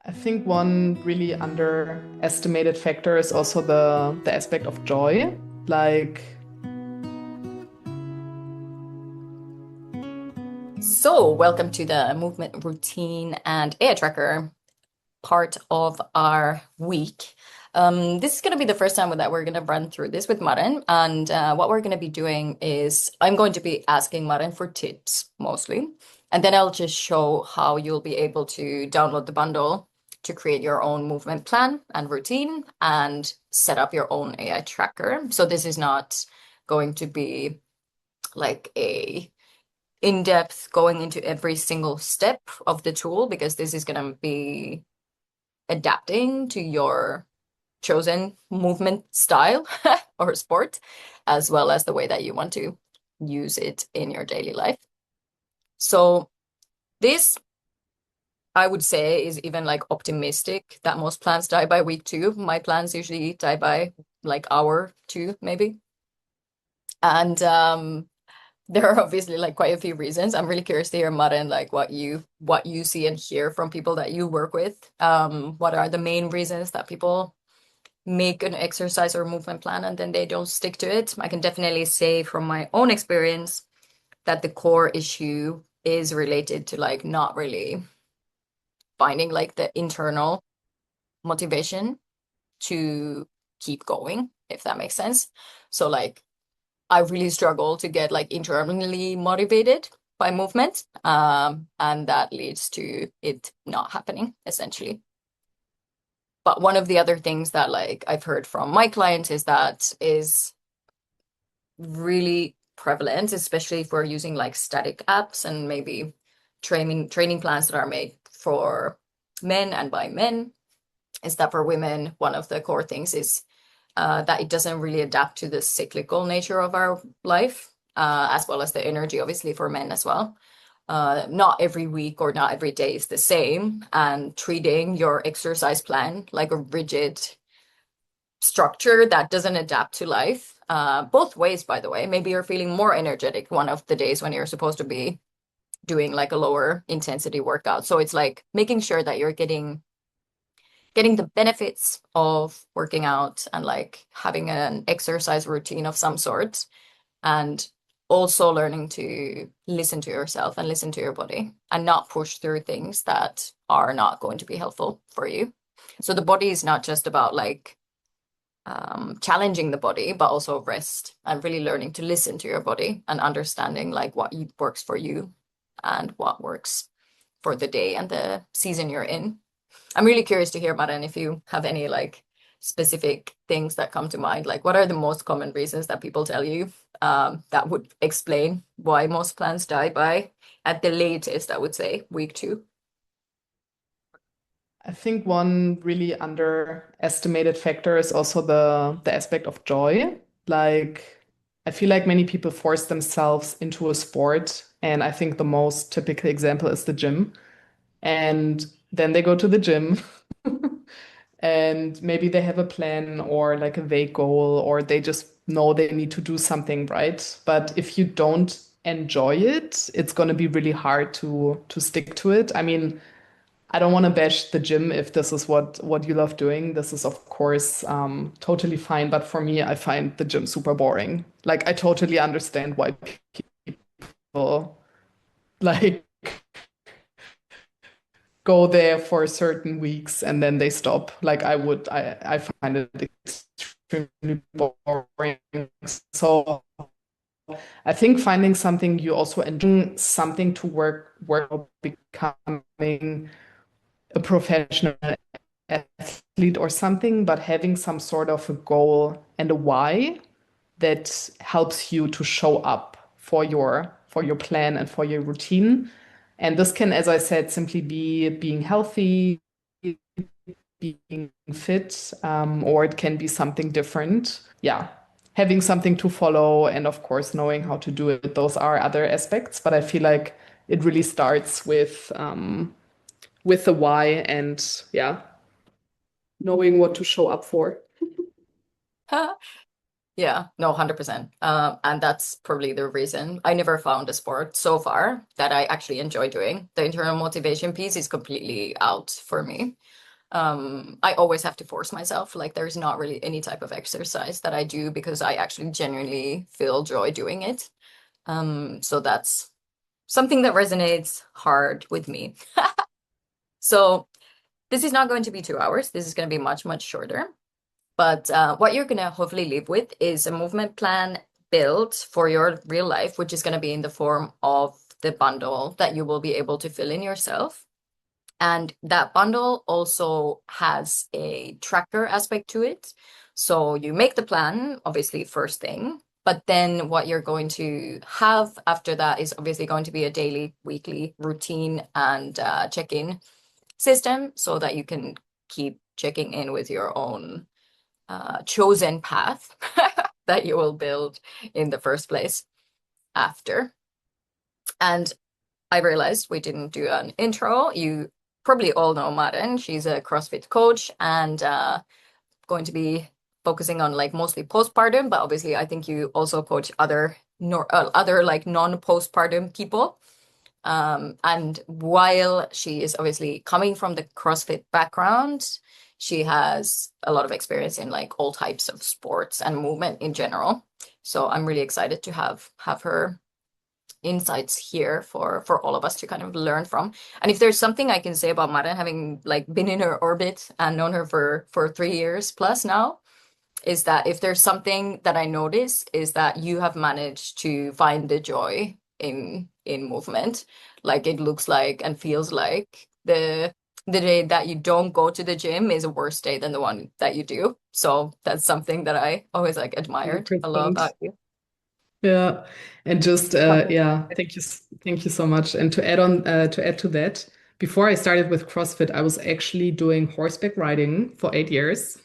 I think one really underestimated factor is also the aspect of joy. Like, So, welcome to the movement routine and air tracker part of our week. This is going to be the first time that we're going to run through this with Maren. And what we're going to be doing is I'm going to be asking Maren for tips mostly. And then I'll just show how you'll be able to download the bundle to create your own movement plan and routine and set up your own AI tracker. So, this is not going to be like a in depth going into every single step of the tool because this is going to be adapting to your chosen movement style or sport, as well as the way that you want to use it in your daily life. So, this I would say is even like optimistic that most plans die by week two. My plans usually die by like hour two, maybe. And there are obviously like quite a few reasons. I'm really curious to hear, Maren, like what you see and hear from people that you work with. What are the main reasons that people make an exercise or movement plan and then they don't stick to it? I can definitely say from my own experience that the core issue is related to like not really finding like the internal motivation to keep going, if that makes sense. So like I really struggle to get like internally motivated by movement. And that leads to it not happening essentially. But one of the other things that like I've heard from my clients is that is really prevalent, especially if we're using like static apps and maybe training plans that are made for men and by men, is that for women, one of the core things is that it doesn't really adapt to the cyclical nature of our life, as well as the energy, obviously, for men as well. Not every week or not every day is the same, and treating your exercise plan like a rigid structure that doesn't adapt to life, both ways, by the way. Maybe you're feeling more energetic one of the days when you're supposed to be doing like a lower intensity workout. So it's like making sure that you're getting the benefits of working out and like having an exercise routine of some sort, and also learning to listen to yourself and listen to your body and not push through things that are not going to be helpful for you. So the body is not just about like challenging the body, but also rest and really learning to listen to your body and understanding like works for you and what works for the day and the season you're in. I'm really curious to hear, Maren, if you have any like specific things that come to mind. Like, what are the most common reasons that people tell you that would explain why most plans die by, at the latest, I would say, week two? I think one really underestimated factor is also the aspect of joy. Like, I feel like many people force themselves into a sport, and I think the most typical example is the gym. And then they go to the gym and maybe they have a plan or like a vague goal, or they just know they need to do something, right? But if you don't enjoy it, it's going to be really hard to stick to it. I mean, I don't want to bash the gym if this is what you love doing. This is of course totally fine, but for me, I find the gym super boring. Like I totally understand why people like go there for certain weeks and then they stop. Like I find it extremely boring. So I think finding something you also enjoy, something to work on becoming a professional athlete or something, but having some sort of a goal and a why that helps you to show up for your plan and for your routine. And this can, as I said, simply be being healthy, being fit, or it can be something different. Yeah, having something to follow, and of course, knowing how to do it. Those are other aspects, but I feel like it really starts with the why and yeah, knowing what to show up for. Yeah, no, 100%. And that's probably the reason I never found a sport so far that I actually enjoy doing. The internal motivation piece is completely out for me. I always have to force myself. Like there's not really any type of exercise that I do because I actually genuinely feel joy doing it. So that's something that resonates hard with me. So this is not going to be 2 hours. This is going to be much, much shorter. But what you're going to hopefully leave with is a movement plan built for your real life, which is going to be in the form of the bundle that you will be able to fill in yourself. And that bundle also has a tracker aspect to it. So you make the plan, obviously, first thing. But then what you're going to have after that is obviously going to be a daily, weekly routine and check-in system so that you can keep checking in with your own chosen path that you will build in the first place after. And I realized we didn't do an intro. You probably all know Maren. She's a CrossFit coach and going to be focusing on like mostly postpartum, but obviously I think you also coach other like non-postpartum people. And while she is obviously coming from the CrossFit background, she has a lot of experience in like all types of sports and movement in general. So I'm really excited to have her insights here for all of us to kind of learn from. And if there's something I can say about Maren, having like been in her orbit and known her for 3 years plus now, is that if there's something that I notice is that you have managed to find the joy in movement. Like it looks like and feels like the day that you don't go to the gym is a worse day than the one that you do. So that's something that I always like admired a lot 100%. about you. Yeah. And just Okay. yeah, thank you so much. And to add to that, before I started with CrossFit, I was actually doing horseback riding for 8 years,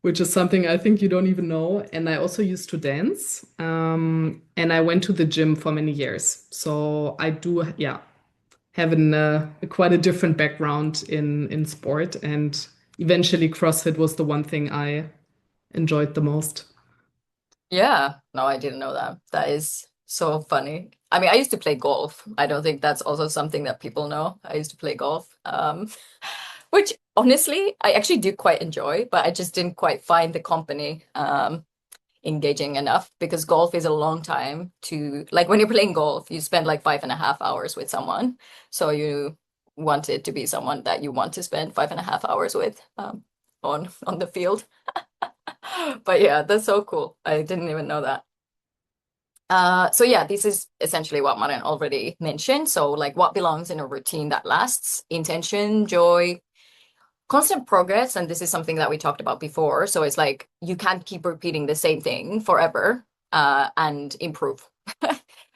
which is something I think you don't even know. And I also used to dance. And I went to the gym for many years. So I do, yeah, have quite a different background in sport. And eventually CrossFit was the one thing I enjoyed the most. Yeah, no, I didn't know that. That is so funny. I mean, I used to play golf. I don't think that's also something that people know. I used to play golf, which honestly, I actually do quite enjoy, but I just didn't quite find the company engaging enough because golf is a long time to, like when you're playing golf, you spend like 5.5 hours with someone. So you want it to be someone that you want to spend 5.5 hours with on the field. But yeah, that's so cool. I didn't even know that. So yeah, this is essentially what Maren already mentioned. So like what belongs in a routine that lasts, intention, joy, constant progress. And this is something that we talked about before. So it's like you can't keep repeating the same thing forever and improve.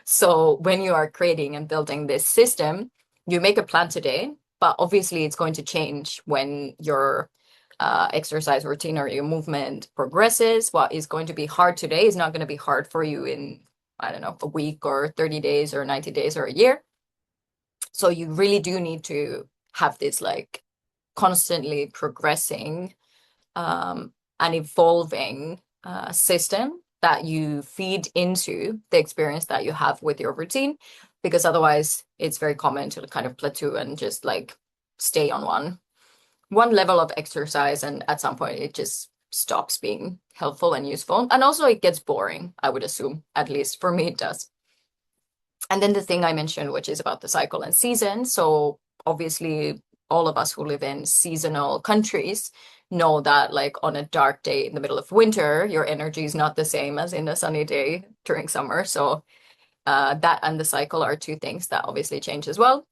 So when you are creating and building this system, you make a plan today, but obviously it's going to change when your exercise routine or your movement progresses. What is going to be hard today is not going to be hard for you in, I don't know, a week or 30 days or 90 days or a year. So you really do need to have this like constantly progressing and evolving system that you feed into the experience that you have with your routine, because otherwise it's very common to kind of plateau and just like stay on one level of exercise, and at some point it just stops being helpful and useful. And also it gets boring, I would assume, at least for me it does. And then the thing I mentioned, which is about the cycle and season. So obviously, all of us who live in seasonal countries know that, like on a dark day in the middle of winter, your energy is not the same as in a sunny day during summer. So that and the cycle are two things that obviously change as well.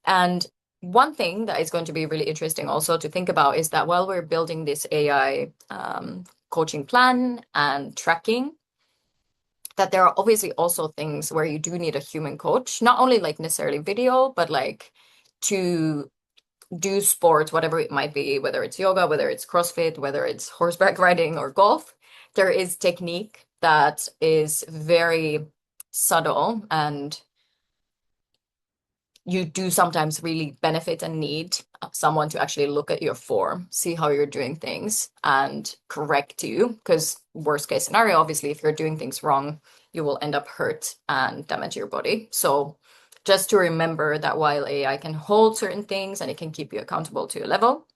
And one thing that is going to be really interesting also to think about is that while we're building this AI coaching plan and tracking, that there are obviously also things where you do need a human coach, not only like necessarily video, but like to do sports, whatever it might be, whether it's yoga, whether it's CrossFit, whether it's horseback riding or golf. There is technique that is very subtle and you do sometimes really benefit and need someone to actually look at your form, see how you're doing things, and correct you. Because worst case scenario, obviously, if you're doing things wrong, you will end up hurt and damage your body. So just to remember that while AI can hold certain things and it can keep you accountable to a level,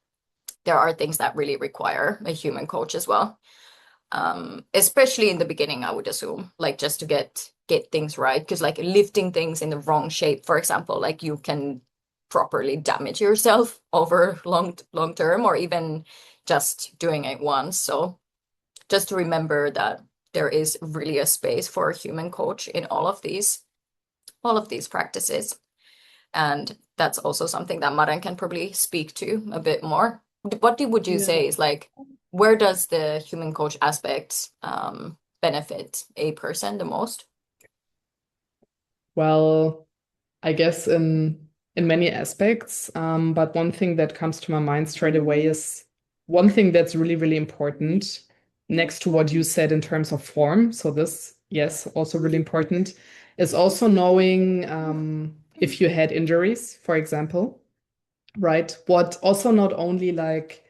there are things that really require a human coach as well. Especially in the beginning, I would assume, like just to get things right. Because like lifting things in the wrong shape, for example, like you can properly damage yourself over long term, or even just doing it once. So just to remember that there is really a space for a human coach in all of these practices. And that's also something that Maren can probably speak to a bit more. What would you Yeah. say is like, where does the human coach aspect benefit a person the most? Well, I guess in many aspects, but one thing that comes to my mind straight away is one thing that's really, really important next to what you said in terms of form. So this, yes, also really important, is also knowing if you had injuries, for example, right? What also not only like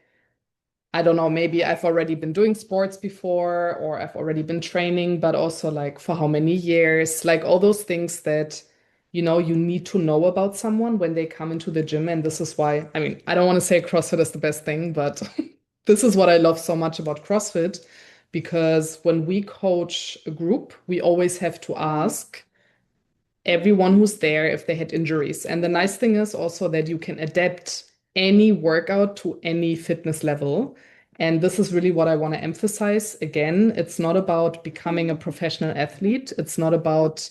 I don't know, maybe I've already been doing sports before or I've already been training, but also like for how many years, like all those things that, you need to know about someone when they come into the gym. And this is why, I mean, I don't want to say CrossFit is the best thing, but this is what I love so much about CrossFit, because when we coach a group, we always have to ask everyone who's there if they had injuries. And the nice thing is also that you can adapt any workout to any fitness level. And this is really what I want to emphasize. Again, it's not about becoming a professional athlete. It's not about,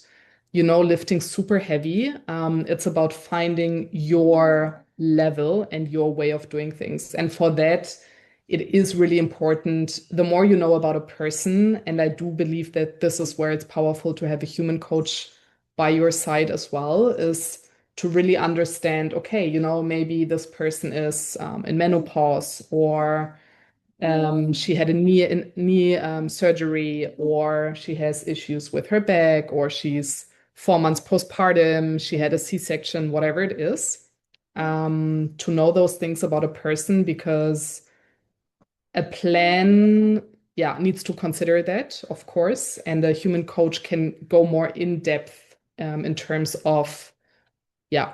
lifting super heavy. It's about finding your level and your way of doing things. And for that, it is really important. The more you know about a person, and I do believe that this is where it's powerful to have a human coach by your side as well, is to really understand, okay, maybe this person is in menopause, or she had a knee surgery, or she has issues with her back, or she's 4 months postpartum, she had a C-section, whatever it is. To know those things about a person, because a plan, yeah, needs to consider that, of course, and a human coach can go more in depth in terms of, yeah,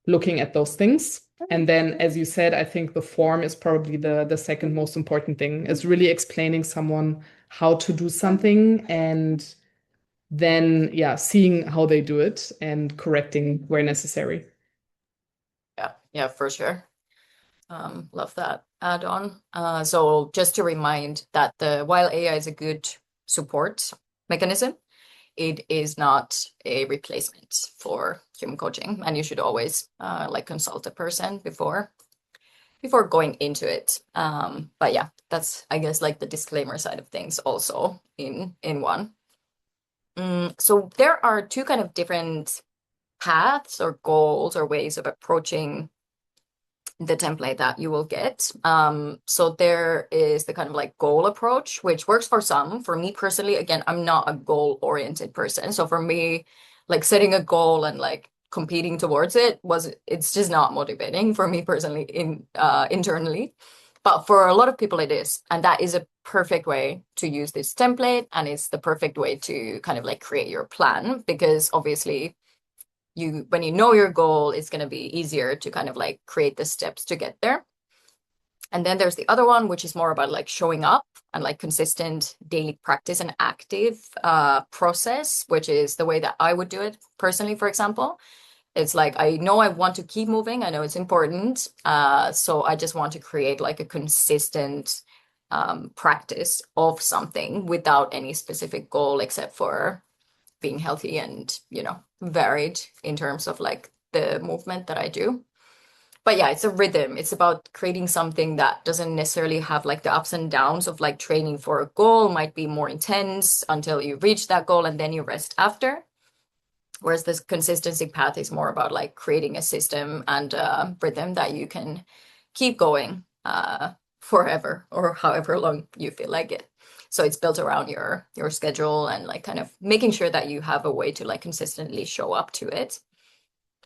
looking at those things. And then, as you said, I think the form is probably the second most important thing, is really explaining someone how to do something, and then, yeah, seeing how they do it and correcting where necessary. Yeah, for sure. Love that add on. So just to remind that while AI is a good support mechanism, it is not a replacement for human coaching, and you should always like consult a person before going into it. But yeah, that's I guess like the disclaimer side of things also in one. So there are two kind of different paths or goals or ways of approaching the template that you will get. So there is the kind of like goal approach, which works for some. For me personally, again, I'm not a goal-oriented person. So for me, like setting a goal and like competing towards it's just not motivating for me personally internally. But for a lot of people it is. And that is a perfect way to use this template. And it's the perfect way to kind of like create your plan, because obviously when you know your goal, it's going to be easier to kind of like create the steps to get there. And then there's the other one, which is more about like showing up and like consistent daily practice and active process, which is the way that I would do it personally, for example. It's like I know I want to keep moving. I know it's important. So I just want to create like a consistent practice of something without any specific goal except for being healthy and, varied in terms of like the movement that I do. But yeah, it's a rhythm. It's about creating something that doesn't necessarily have like the ups and downs of like training for a goal might be more intense until you reach that goal and then you rest after. Whereas this consistency path is more about like creating a system and a rhythm that you can keep going forever or however long you feel like it. So it's built around your schedule and like kind of making sure that you have a way to like consistently show up to it.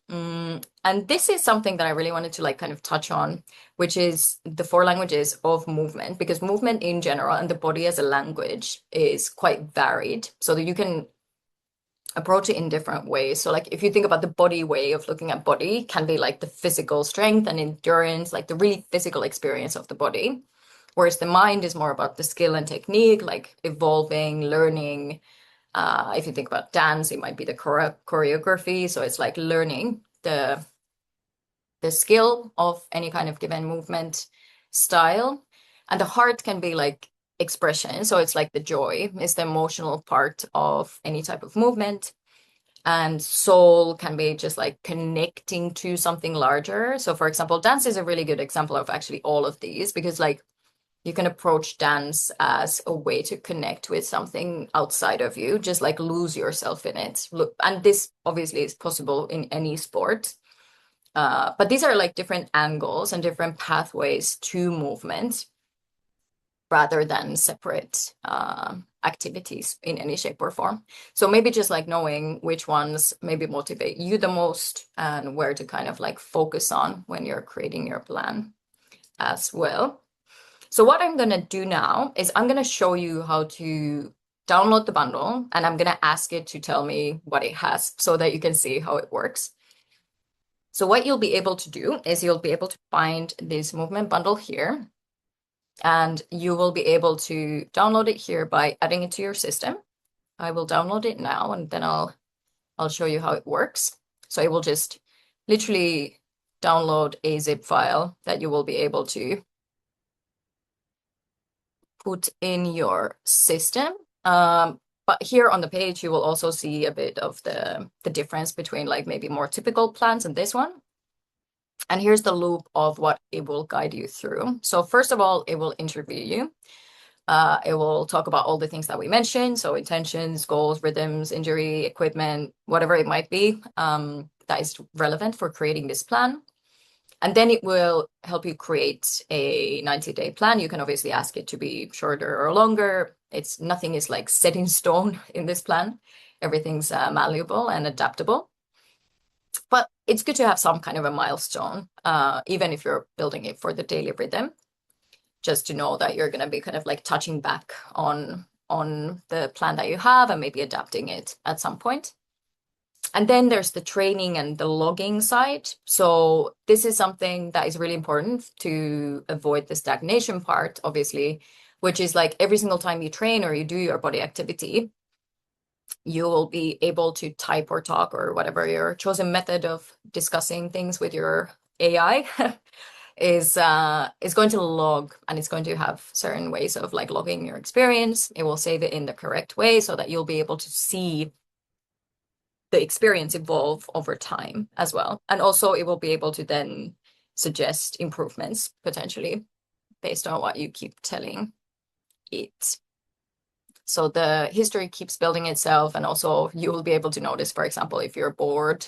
And this is something that I really wanted to like kind of touch on, which is the four languages of movement, because movement in general and the body as a language is quite varied, so that you can approach it in different ways. So like if you think about the body way of looking at body can be like the physical strength and endurance, like the really physical experience of the body. Whereas the mind is more about the skill and technique, like evolving, learning. If you think about dance, it might be the choreography. So it's like learning the skill of any kind of given movement style. And the heart can be like expression. So it's like the joy is the emotional part of any type of movement. And soul can be just like connecting to something larger. So for example, dance is a really good example of actually all of these, because like you can approach dance as a way to connect with something outside of you, just like lose yourself in it. Look, and this obviously is possible in any sport. But these are like different angles and different pathways to movement rather than separate activities in any shape or form. So maybe just like knowing which ones maybe motivate you the most and where to kind of like focus on when you're creating your plan as well. So what I'm going to do now is I'm going to show you how to download the bundle, and I'm going to ask it to tell me what it has so that you can see how it works. So what you'll be able to do is you'll be able to find this movement bundle here, and you will be able to download it here by adding it to your system. I will download it now, and then I'll show you how it works. So it will just literally download a zip file that you will be able to put in your system. But here on the page, you will also see a bit of the difference between like maybe more typical plans and this one. And here's the loop of what it will guide you through. So first of all, it will interview you. It will talk about all the things that we mentioned. So intentions, goals, rhythms, injury, equipment, whatever it might be that is relevant for creating this plan. And then it will help you create a 90-day plan. You can obviously ask it to be shorter or longer. Nothing is like set in stone in this plan. Everything's malleable and adaptable. But it's good to have some kind of a milestone, even if you're building it for the daily rhythm, just to know that you're going to be kind of like touching back on the plan that you have and maybe adapting it at some point. And then there's the training and the logging side. So this is something that is really important to avoid the stagnation part, obviously, which is like every single time you train or you do your body activity, you will be able to type or talk or whatever your chosen method of discussing things with your AI is going to log, and it's going to have certain ways of like logging your experience. It will save it in the correct way so that you'll be able to see the experience evolve over time as well. And also it will be able to then suggest improvements potentially based on what you keep telling it. So the history keeps building itself, and also you will be able to notice, for example, if you're bored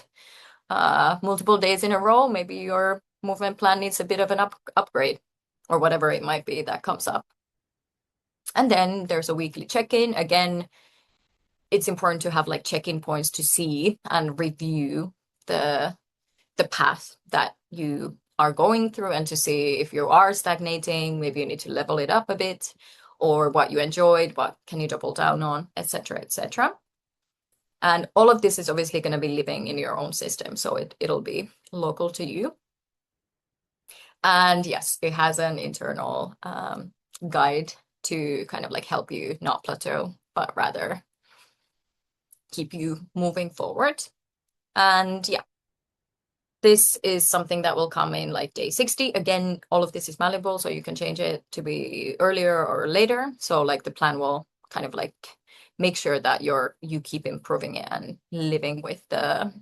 multiple days in a row, maybe your movement plan needs a bit of an upgrade or whatever it might be that comes up. And then there's a weekly check-in. Again, it's important to have like check-in points to see and review the path that you are going through, and to see if you are stagnating, maybe you need to level it up a bit, or what you enjoyed, what can you double down on, etc., etc. And all of this is obviously going to be living in your own system, so it'll be local to you. And yes, it has an internal guide to kind of like help you not plateau, but rather keep you moving forward. And yeah, this is something that will come in like day 60. Again, all of this is malleable, so you can change it to be earlier or later. So like the plan will kind of like make sure that you keep improving it and living with the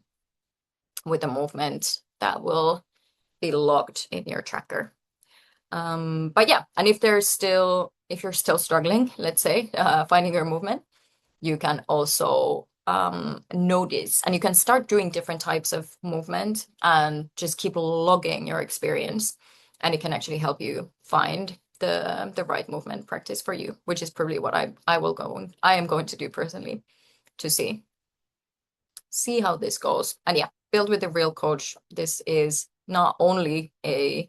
movement that will be logged in your tracker. But yeah, and if you're still struggling, let's say, finding your movement, you can also notice, and you can start doing different types of movement and just keep logging your experience, and it can actually help you find the right movement practice for you, which is probably what I am going to do personally to see how this goes. And yeah, Build with a real coach, this is not only a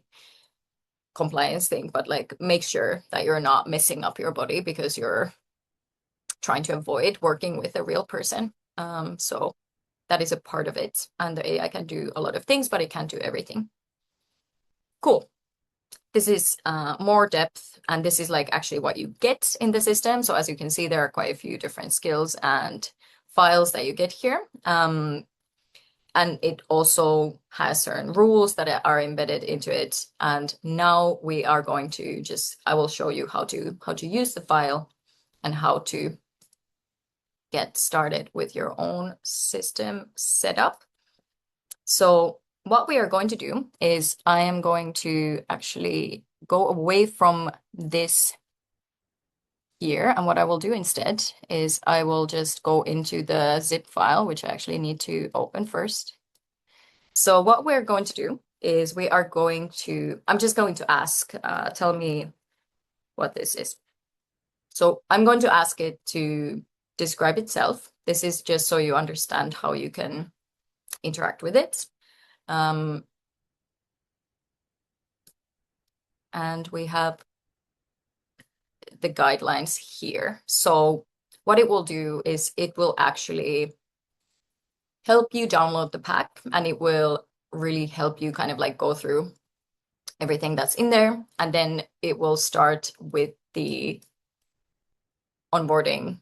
compliance thing, but like make sure that you're not messing up your body because you're trying to avoid working with a real person. So that is a part of it. And the AI can do a lot of things, but it can't do everything. Cool. This is more depth, and this is like actually what you get in the system. So as you can see, there are quite a few different skills and files that you get here. And it also has certain rules that are embedded into it. And now we are going to I will show you how to use the file and how to get started with your own system setup. So what we are going to do is I am going to actually go away from this here. And what I will do instead is I will just go into the zip file, which I actually need to open first. So what we're going to do is I'm just going to ask, tell me what this is. So I'm going to ask it to describe itself. This is just so you understand how you can interact with it. And we have the guidelines here. So what it will do is it will actually help you download the pack, and it will really help you kind of like go through everything that's in there. And then it will start with the onboarding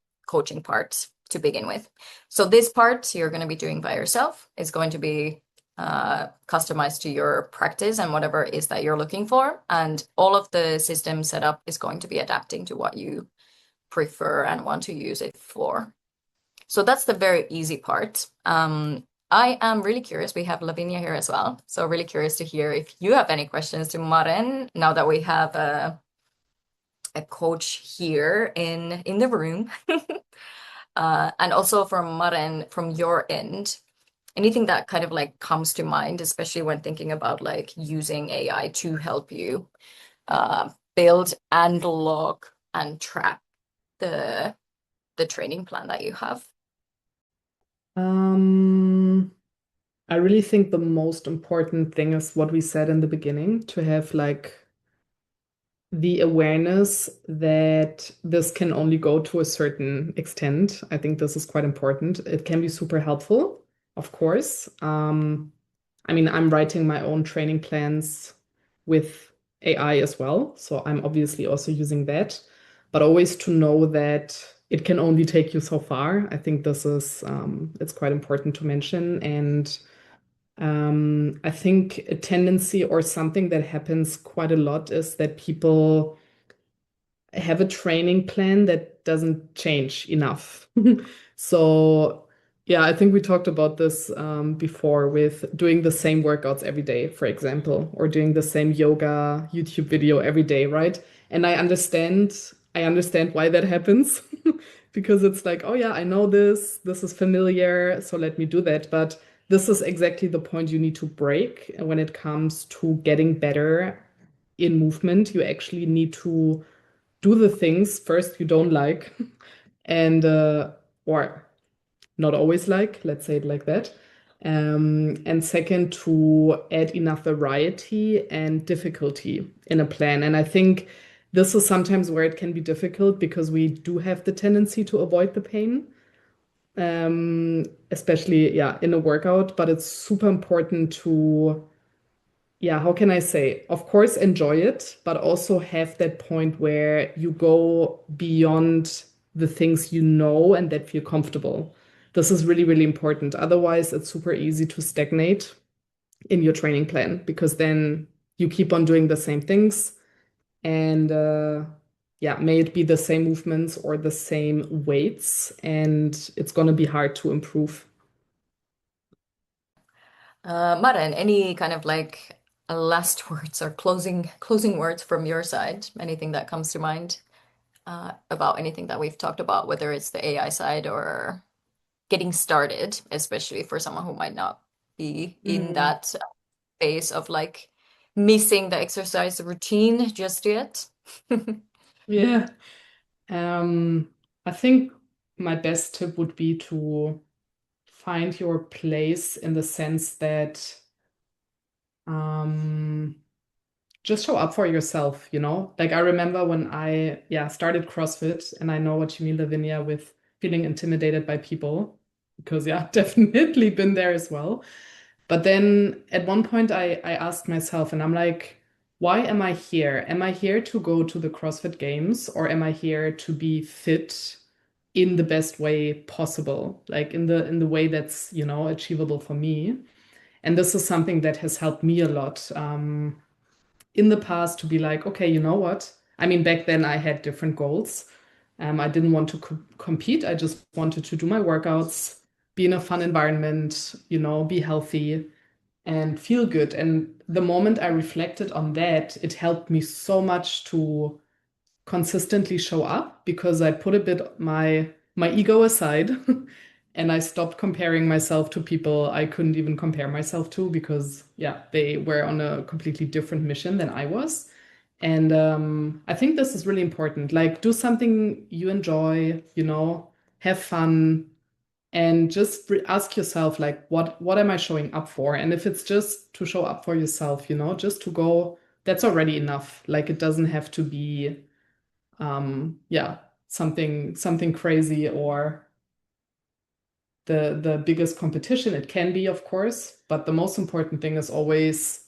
/ coaching part to begin with. So this part you're going to be doing by yourself. It's going to be customized to your practice and whatever it is that you're looking for. And all of the system setup is going to be adapting to what you prefer and want to use it for. So that's the very easy part. I am really curious. We have Lavinia here as well. So really curious to hear if you have any questions to Maren now that we have a coach here in the room. And also from Maren, from your end, anything that kind of like comes to mind, especially when thinking about like using AI to help you build and log and track the training plan that you have. I really think the most important thing is what we said in the beginning, to have like the awareness that this can only go to a certain extent. I think this is quite important. It can be super helpful, of course. I mean, I'm writing my own training plans with AI as well, so I'm obviously also using that. But always to know that it can only take you so far. I think this is it's quite important to mention. And I think a tendency or something that happens quite a lot is that people have a training plan that doesn't change enough. So, yeah, I think we talked about this before with doing the same workouts every day, for example, or doing the same yoga YouTube video every day, right? And I understand why that happens because it's like, oh yeah, I know this is familiar, so let me do that. But this is exactly the point you need to break when it comes to getting better in movement. You actually need to do the things first you don't like and or not always like, let's say it like that. And second, to add enough variety and difficulty in a plan. And I think this is sometimes where it can be difficult because we do have the tendency to avoid the pain, especially yeah in a workout. But it's super important to, yeah, how can I say? Of course, enjoy it, but also have that point where you go beyond the things you know and that feel comfortable. This is really, really important. Otherwise, it's super easy to stagnate in your training plan because then you keep on doing the same things and yeah, may it be the same movements or the same weights, and it's going to be hard to improve. Maren, any kind of like last words or closing words from your side? Anything that comes to mind about anything that we've talked about, whether it's the AI side or getting started, especially for someone who might not be in Mm, that phase of like missing the exercise routine just yet? yeah. I think my best tip would be to find your place in the sense that um, just show up for yourself, you know? Like I remember when I, yeah, started CrossFit, and I know what you mean, Lavinia, with feeling intimidated by people, because yeah, definitely been there as well. But then at one point I asked myself, and I'm like, why am I here? Am I here to go to the CrossFit Games, or am I here to be fit in the best way possible? Like in the way that's, you know, achievable for me. And this is something that has helped me a lot in the past to be like, okay, you know what? I mean, back then I had different goals. I didn't want to compete. I just wanted to do my workouts, be in a fun environment, you know, be healthy and feel good. And the moment I reflected on that, it helped me so much to consistently show up because I put a bit my ego aside and I stopped comparing myself to people I couldn't even compare myself to because yeah, they were on a completely different mission than I was. And I think this is really important. Like do something you enjoy, you know, have fun, and just ask yourself like what am I showing up for? And if it's just to show up for yourself, you know, just to go, that's already enough. Like it doesn't have to be yeah, something crazy or the biggest competition. It can be, of course, but the most important thing is always,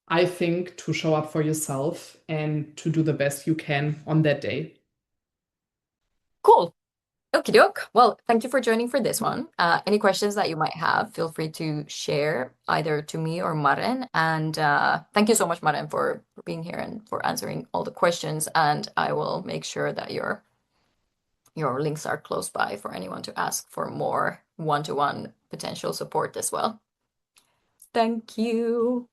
I think, to show up for yourself and to do the best you can on that day. Cool. Okie doke. Well, thank you for joining for this one. Any questions that you might have, feel free to share either to me or Maren. And thank you so much, Maren, for being here and for answering all the questions. And I will make sure that your links are close by for anyone to ask for more one-to-one potential support as well. Thank you.